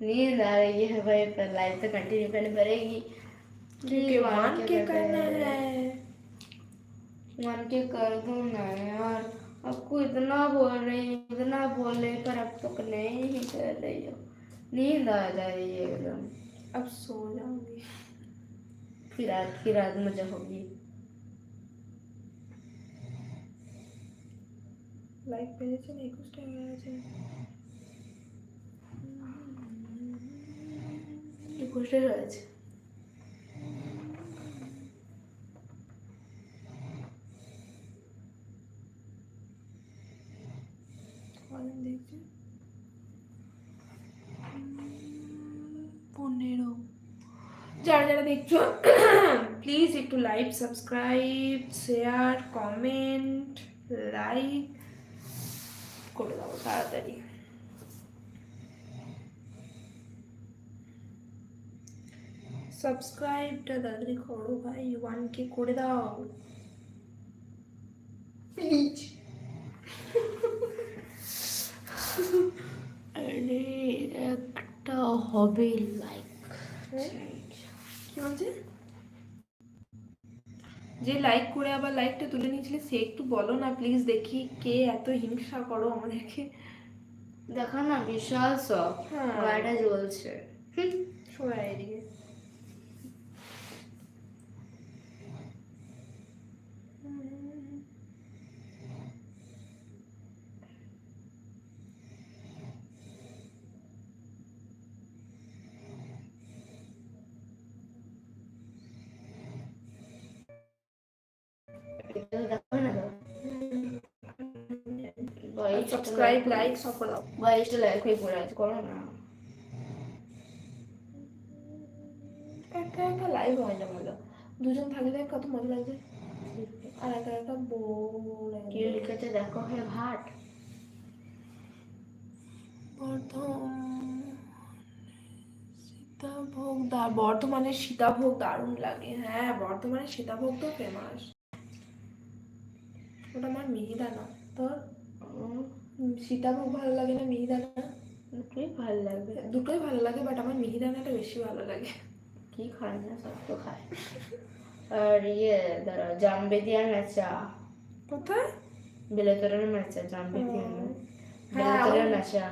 नींद आ रही है भाई, पर लाइफ तो कंटिन्यू करनी पड़ेगी क्योंकि वन के करना है। मन के कर दो ना यार, आपको इतना बोल रही हूँ, इतना बोले पर अब तक नहीं ही कर रही हो। नींद आ जा रही है एकदम। अब सो जाऊंगी। फिर रात की रात मजा होगी। লাইক পেয়েছেন 21টা হয়ে গেছে। খুশি হয়েছে। কদিন দেখছি 15। যারা যারা দেখছো প্লিজ একটু like, subscribe, share, comment, like করে দাও তাড়াতাড়ি। সাবস্ক্রাইবটা তাড়াতাড়ি করো ভাই, 1K করে দাও প্লিজ। আরে একটা হবে লাইক। কি বলছে? যে লাইক করে আবার লাইকটা তুলে নিয়েছিলে সে একটু বলো না প্লিজ, দেখি কে এত হিংসা করো আমাদেরকে। দেখো না বিশাল শখ, গাড়িটা জ্বলছে। সবাই এদিকে দেখো না সাবস্ক্রাইব লাইক সব করে দাও। 22টা লাইক হয়ে পড়ে আছে, করো না। একা একা লাইভ হয় না ভালো, দুজন থাকলে কত মজা লাগে। আর একা একা বোর কি লিখেছে দেখো হে ভাট। বর্ধমানে সীতাভোগ দারুণ লাগে। হ্যাঁ বর্ধমানে সীতাভোগ তো ফেমাস। ওটা আমার মিহিদানা। তোর সীতাভোগ ভালো লাগে না মিহিদানা? দুটোই ভালো লাগবে। দুটোই ভালো লাগে বাট আমার মিহিদানাটা বেশি ভালো লাগে। কি খায় না, সব তো খায়। আর ইয়ে ধরো জামবেদিয়ার মেচা। কোথায়? বেলেতরের মেচা, জামবেদিয়ার বেলেতরের মেচা।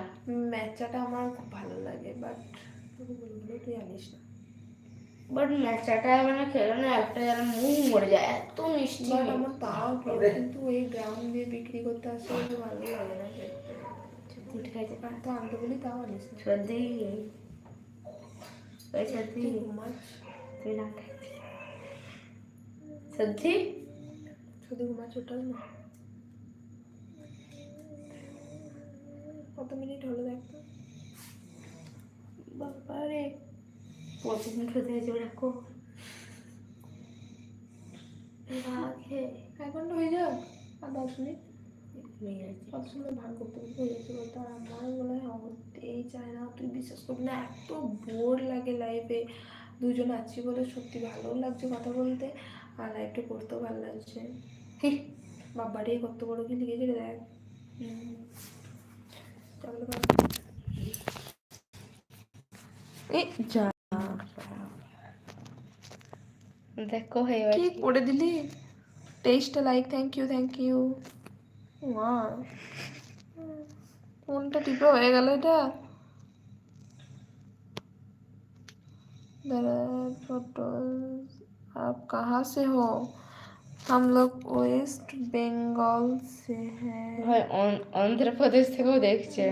মেচাটা আমার খুব ভালো লাগে বাট তুই জানিস না। বাট মেচাটা মানে খেলে না একটা যেন মুখ মরে যায়, এত মিষ্টি। বাট আমার পাওয়া কিন্তু এই গ্রাম দিয়ে বিক্রি করতে আসলে ভালো লাগে না খেতে। ঠিক আছে, তো আনতে বলি তাও আনিস না। সত্যি সত্যি ঘুমাস তুই না সত্যি শুধু ঘুমাস ওটাও না। কত মিনিট হলো দেখতো? বাবারে 25 মিনিট হতে হয়েছে, রাখো। 1 ঘন্টা হয়ে যাক আর 10 মিনিট কত সময় ভাগ করতে হয়েছে বলতো। আর আমার মনে হয় হতেই চায় না, তুই বিশ্বাস করবি না এত বোর লাগে লাইফে। দুজন আছি বলে সত্যি ভালো লাগছে কথা বলতে, আর লাইফটা করতেও ভালো লাগছে। বাবারে কত বড় কি লিখেছে রে দেখ। যা দেখো কি করে দিলি? 23টা like, thank you thank you. মা কোনটা টিপে হয়ে গেল এটা? फोटो आप कहाँ से हो? हम लोग वेस्ट बंगाल से हैं। ভাই অন্ধ্র প্রদেশ থেকেও দেখছে।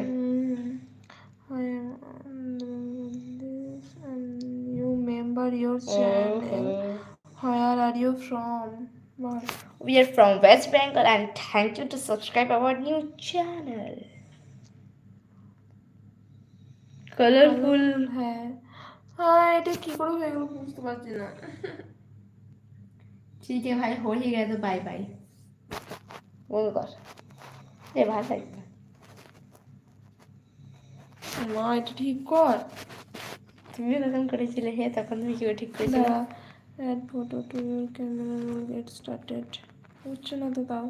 You member your channel. Where are you from? We are from West Bengal and thank you to subscribe our new channel. Colorful है। हाँ এটা কি করে হয়ে গেল বুঝতে পারছি না। ठीक है भाई, हो ही गया तो बाय बाय बोल कर। ये भाई भाई মা এটা ঠিক কর। তুমি যখন করেছিলে হে তখন তুমি কি ঠিক করেছিলে? Add photo to your camera, roll, get started. হচ্ছে না তো তাও।